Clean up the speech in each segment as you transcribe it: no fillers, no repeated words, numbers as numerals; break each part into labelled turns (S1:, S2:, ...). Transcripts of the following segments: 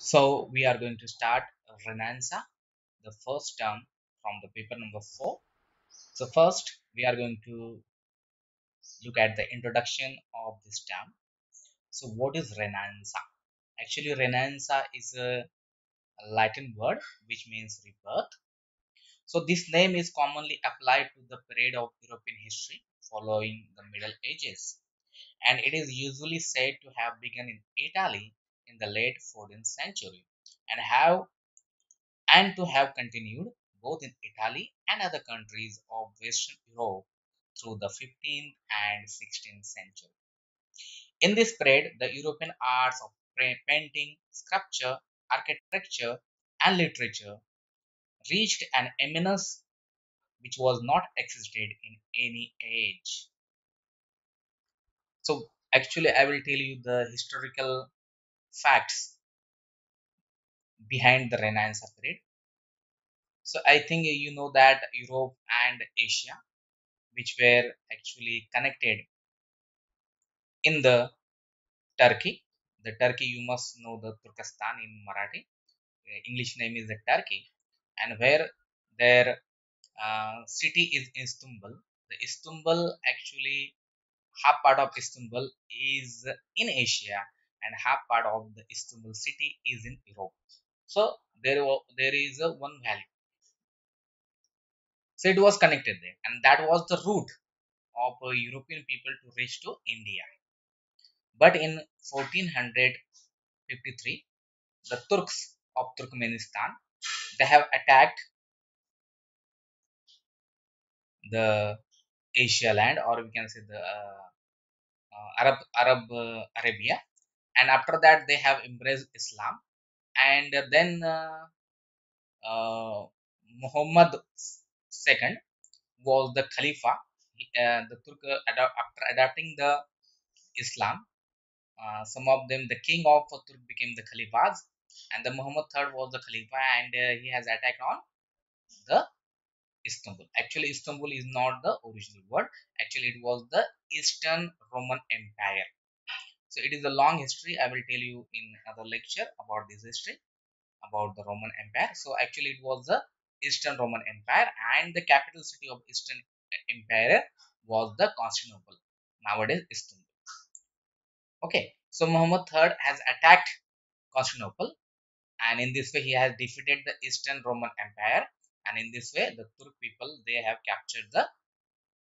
S1: So we are going to start Renaissance, the first term from the paper number 4. So first we are going to look at the introduction of this term. So what is Renaissance? Actually Renaissance is a Latin word which means rebirth. So this name is commonly applied to the period of European history following the Middle Ages, and it is usually said to have begun in Italy in the late 14th century and to have continued both in Italy and other countries of Western Europe through the 15th and 16th century. In this period, the European arts of painting, sculpture, architecture, and literature reached an eminence which was not existed in any age. So, actually, I will tell you the historical facts behind the Renaissance period. So, I think you know that Europe and Asia, which were actually connected in the Turkey. The Turkey, you must know the Turkestan in Marathi. English name is the Turkey, and where their city is Istanbul. The Istanbul actually half part of Istanbul is in Asia, and half part of the Istanbul city is in Europe. So there is a one valley. So it was connected there, and that was the route of European people to reach to India. But in 1453, the Turks of Turkmenistan, they have attacked the Asia land, or we can say the Arabia, and after that they have embraced Islam, and then Muhammad II was the Khalifa. The Turk after adopting the Islam, some of them the king of Turk became the Khalifas, and the Muhammad III was the Khalifa, and he has attacked on the Istanbul. Actually, Istanbul is not the original word. Actually, it was the Eastern Roman Empire. So it is a long history. I will tell you in other lecture about this history about the Roman Empire. So actually, it was the Eastern Roman Empire, and the capital city of Eastern Empire was the Constantinople. Nowadays, Istanbul. Okay. So Muhammad III has attacked Constantinople, and in this way he has defeated the Eastern Roman Empire, and in this way the Turk people they have captured the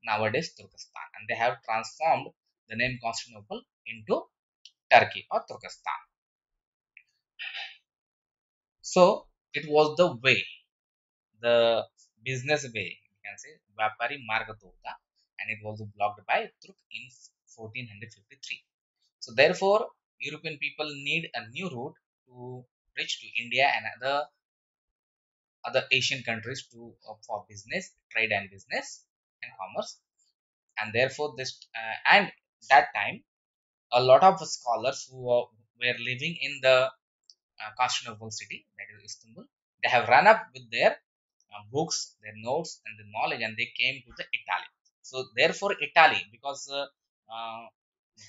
S1: nowadays Turkestan, and they have transformed the name Constantinople into Turkey or Turkestan. So it was the way, the business way, you can say Vapari Marga Torta, and it was blocked by Turk in 1453. So therefore European people need a new route to reach to India and other Asian countries to for business, trade and business and commerce, and therefore this and that time a lot of scholars who were living in the Constantinople city, that is Istanbul, they have run up with their books, their notes, and the knowledge, and they came to the Italy. So therefore, Italy, because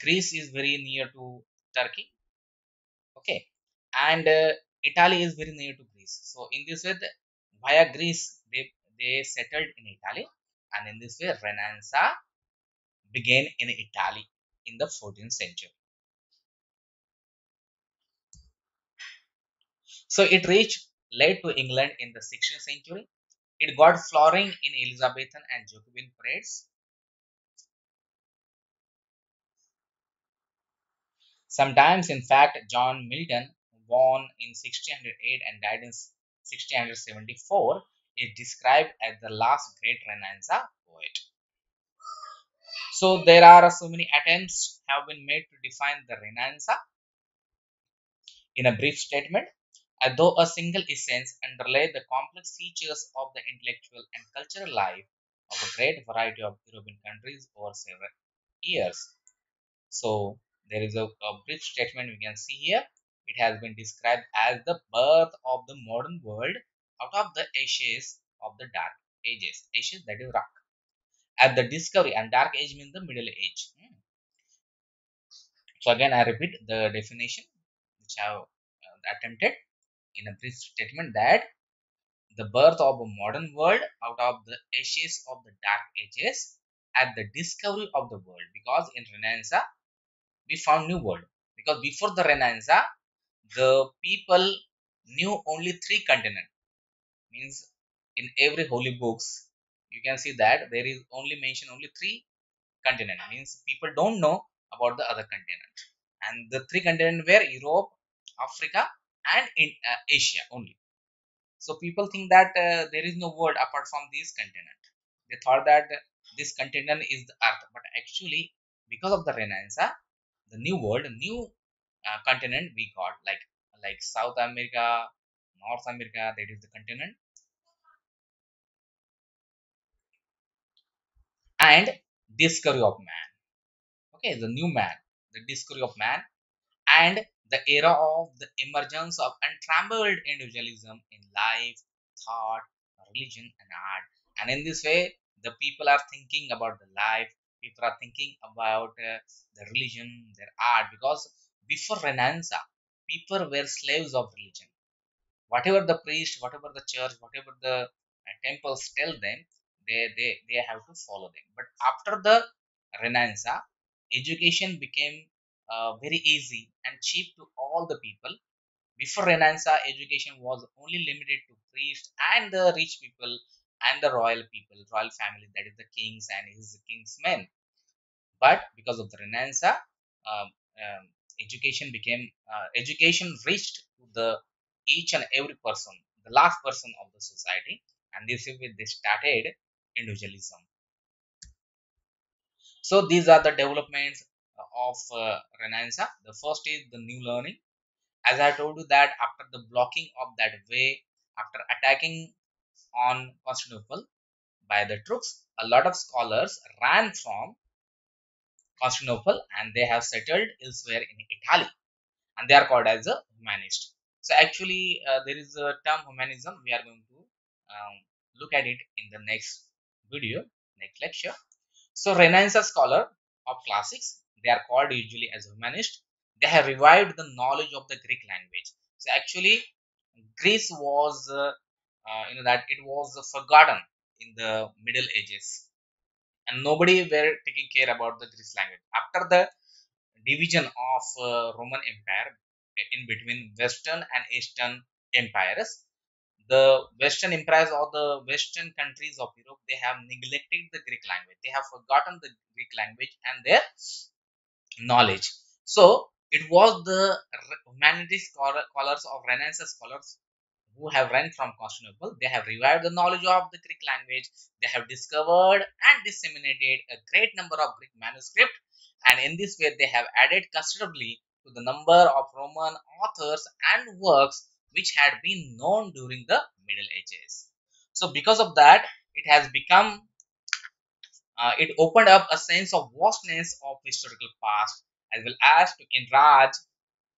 S1: Greece is very near to Turkey, okay, and Italy is very near to Greece. So in this way, via Greece, they settled in Italy, and in this way, Renaissance began in Italy in the 14th century. So it reached late to England in the 16th century. It got flowering in Elizabethan and Jacobean parades. Sometimes, in fact, John Milton, born in 1608 and died in 1674, is described as the last great Renaissance poet. So there are so many attempts have been made to define the Renaissance in a brief statement, although a single essence underlay the complex features of the intellectual and cultural life of a great variety of European countries over several years. So there is a brief statement we can see here. It has been described as the birth of the modern world out of the ashes of the dark ages. Ashes, that is rock. At the discovery, and dark age means the middle age. So again I repeat the definition which I have attempted in a brief statement that the birth of a modern world out of the ashes of the dark ages at the discovery of the world, because in Renaissance we found new world, because before the Renaissance the people knew only three continents. Means in every holy books you can see that there is only mention only three continent. Means people don't know about the other continent, and the three continent were Europe, Africa, and in Asia only. So people think that there is no world apart from this continent. They thought that this continent is the earth, but actually because of the Renaissance the new world, new continent we got, like South America, North America, that is the continent, and discovery of man. Okay, the new man, the discovery of man, and the era of the emergence of untrammeled individualism in life, thought, religion, and art. And in this way, the people are thinking about the life, people are thinking about the religion, their art, because before Renaissance, people were slaves of religion. Whatever the priest, whatever the church, whatever the temples tell them, they have to follow them. But after the Renaissance, education became very easy and cheap to all the people. Before Renaissance, education was only limited to priests and the rich people and the royal people, royal family, that is the kings and his king's men. But because of the Renaissance, um, um, education reached to the each and every person, the last person of the society, and this is where they started individualism. So these are the developments of Renaissance. The first is the new learning. As I told you that after the blocking of that way, after attacking on Constantinople by the troops, a lot of scholars ran from Constantinople and they have settled elsewhere in Italy, and they are called as a humanist. So actually, there is a term humanism. We are going to look at it in the next video, next lecture. So Renaissance scholar of classics, they are called usually as humanist. They have revived the knowledge of the Greek language. So actually, Greece was, that it was forgotten in the Middle Ages, and nobody were taking care about the Greek language. After the division of Roman Empire in between Western and Eastern empires, the Western empires or the Western countries of Europe, they have neglected the Greek language. They have forgotten the Greek language and their knowledge. So it was the humanities scholars of Renaissance scholars who have run from Constantinople. They have revived the knowledge of the Greek language. They have discovered and disseminated a great number of Greek manuscripts, and in this way, they have added considerably to the number of Roman authors and works which had been known during the Middle Ages. So, because of that, it has become it opened up a sense of vastness of historical past, as well as to enlarge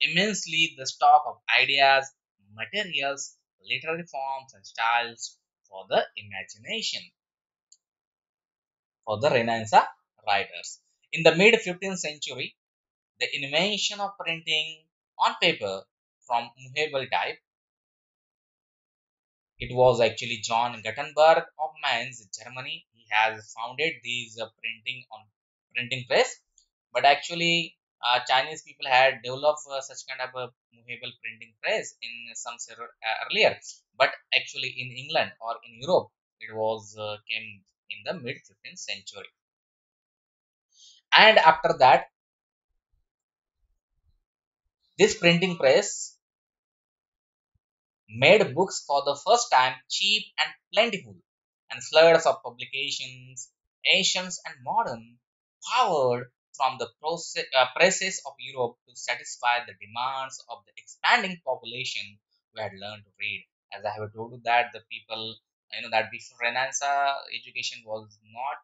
S1: immensely the stock of ideas, materials, literary forms, and styles for the imagination for the Renaissance writers. In the mid 15th century, the invention of printing on paper from movable type, it was actually John Gutenberg of Mainz, Germany. He has founded these printing press, but actually Chinese people had developed such kind of a movable printing press in some earlier, but actually in England or in Europe, it was came in the mid 15th century. And after that, this printing press made books for the first time cheap and plentiful, and floods of publications, ancient and modern, powered from the presses of Europe to satisfy the demands of the expanding population who had learned to read. As I have told you that the people, that before Renaissance, education was not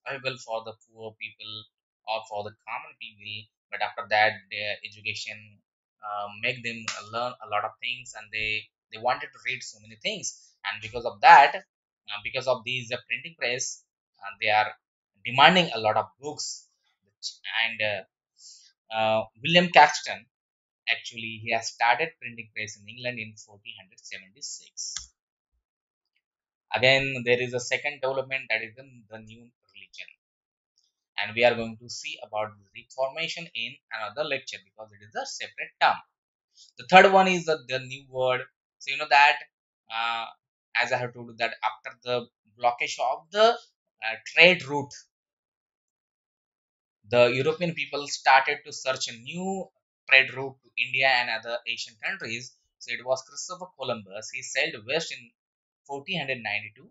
S1: available for the poor people or for the common people, but after that, their education make them learn a lot of things, and they wanted to read so many things, and because of that, because of these printing press, they are demanding a lot of books. And William Caxton, Actually, he has started printing press in England in 1476. Again, there is a second development, that is the new religion, and we are going to see about the reformation in another lecture because it is a separate term. The third one is the new word. So you know that, uh, as I have told you, that after the blockage of the trade route, the European people started to search a new trade route to India and other Asian countries. So it was Christopher Columbus. He sailed west in 1492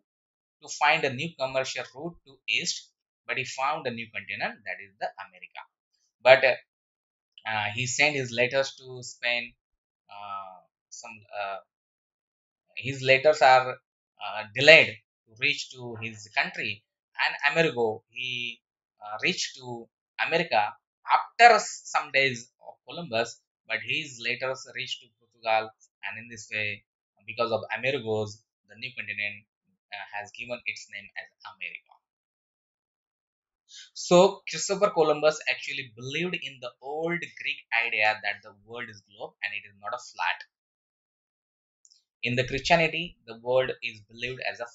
S1: to find a new commercial route to east, but he found a new continent, that is the America. But he sent his letters to Spain. Some his letters are delayed to reach to his country, and Amerigo he reached to America after some days of Columbus, but his letters reached to Portugal, and in this way, because of Amerigos, the new continent has given its name as America. So Christopher Columbus actually believed in the old Greek idea that the world is globe and it is not a flat. In the Christianity, the world is believed as a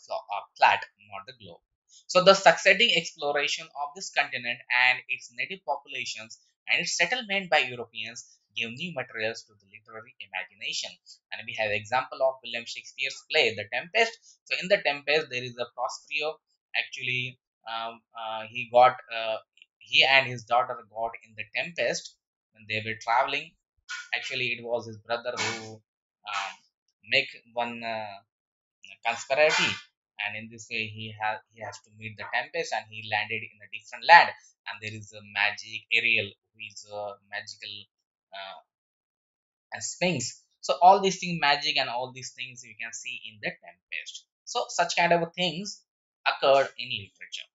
S1: flat, not the globe. So the succeeding exploration of this continent and its native populations and its settlement by Europeans gave new materials to the literary imagination. And we have example of William Shakespeare's play, The Tempest. So in The Tempest, there is a Prospero. Actually, he and his daughter got in the tempest when they were traveling. Actually, it was his brother who make one conspiracy, and in this way he has to meet the tempest, and he landed in a different land, and there is a magic Ariel who is a magical uh, and Sphinx. So all these things, magic and all these things, you can see in the tempest. So such kind of things occurred in literature.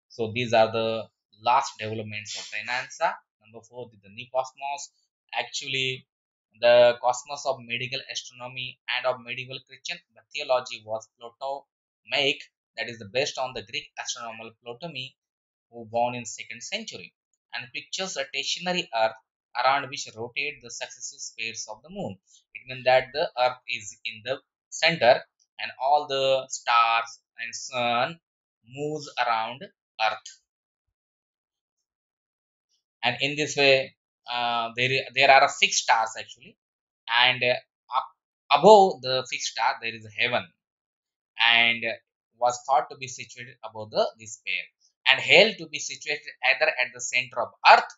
S1: So these are the last developments of Renaissance. Number four is the new cosmos. Actually, the cosmos of medical astronomy and of medieval Christian theology was Ptolemaic, that is based on the Greek astronomer Ptolemy, who born in 2nd century, and pictures a stationary Earth around which rotate the successive spheres of the moon. It means that the Earth is in the center, and all the stars and sun moves around Earth. And in this way, there are six stars actually, and up above the fixed star there is heaven, and was thought to be situated above the this pair, and hell to be situated either at the center of Earth,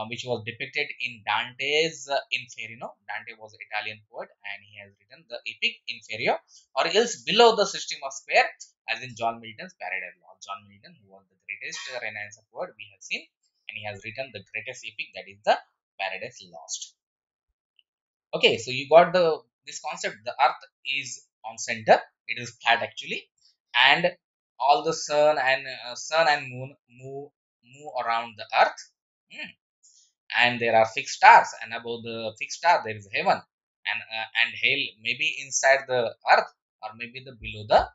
S1: which was depicted in Dante's Inferno. Dante was an Italian poet, and he has written the epic Inferno, or else below the system of sphere, as in John Milton's Paradise Lost. John Milton, who was the greatest Renaissance poet we have seen, and he has written the greatest epic, that is the Paradise Lost. Okay, so you got this concept. The Earth is on center; it is flat actually, and all the sun and moon move around the Earth. Hmm. And there are fixed stars, and above the fixed star there is heaven, and hell maybe inside the Earth, or maybe the below the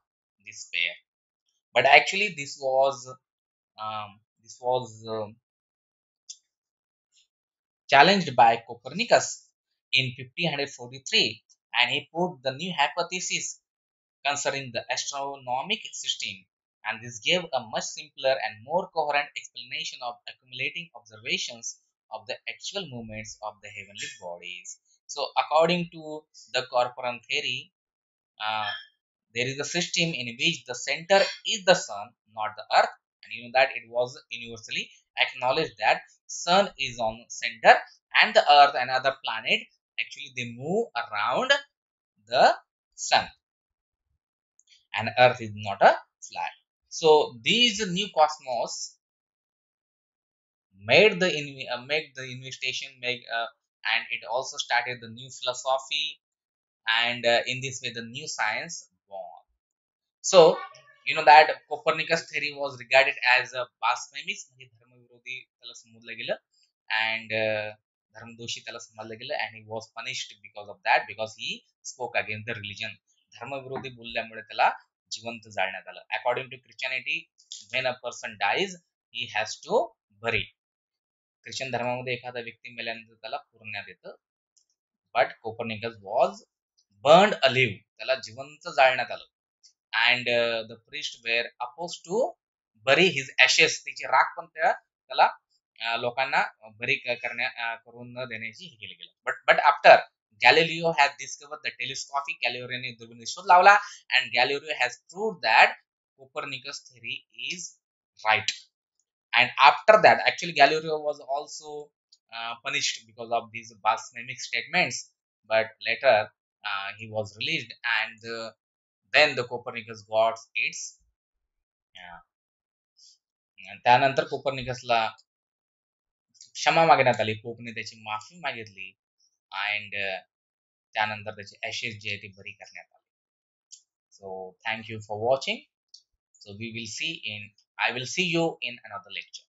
S1: this pair. But actually this was challenged by Copernicus in 1543, and he put the new hypothesis concerning the astronomic system, and this gave a much simpler and more coherent explanation of accumulating observations of the actual movements of the heavenly bodies. So, according to the Corporan theory, uh, there is a system in which the center is the sun, not the earth, and you know that it was universally acknowledged that sun is on center, and the earth and other planet actually they move around the sun, and earth is not a flat. So these new cosmos made the investigation make and it also started the new philosophy, and in this way the new science born. So you know that Copernicus theory was regarded as a blasphemous म्हणजे धर्मविरोधी त्याला समजलं गेलं, and धर्मदोषी त्याला समजलं गेलं, and he was punished because of that, because he spoke against the religion. धर्मविरोधी बोलल्यामुळे त्याला जिवंत जाळण्यात आलं. According to Christianity, when a person dies, he has to bury. Christian धर्मामध्ये एखादा व्यक्ती मेल्यानंतर त्याला पुरण्यात येतं. But Copernicus was burned alive, त्याला जिवंत जाळण्यात आलं. And the priest were oppose to bury his ashes, त्याची राख पण त्याला लोकांना करून न देण्याची हे केली गेलं. But after Galileo has discovered the telescopic, गॅलिलिओने दुर्बिणी शोध लावला, and Galileo has proved that Copernicus theory is right. And after that, actually Galileo was also punished because of these blasphemic statements, but later he was released, and then the Copernicus got its uh, त्यानंतर कोपर्निकसला क्षमा मागण्यात आली, पोपने त्याची माफी मागितली, and त्यानंतर त्याचे Ashes जे आहे ते बरी करण्यात आले. So thank you for watching. So we will see in I will see you in another lecture.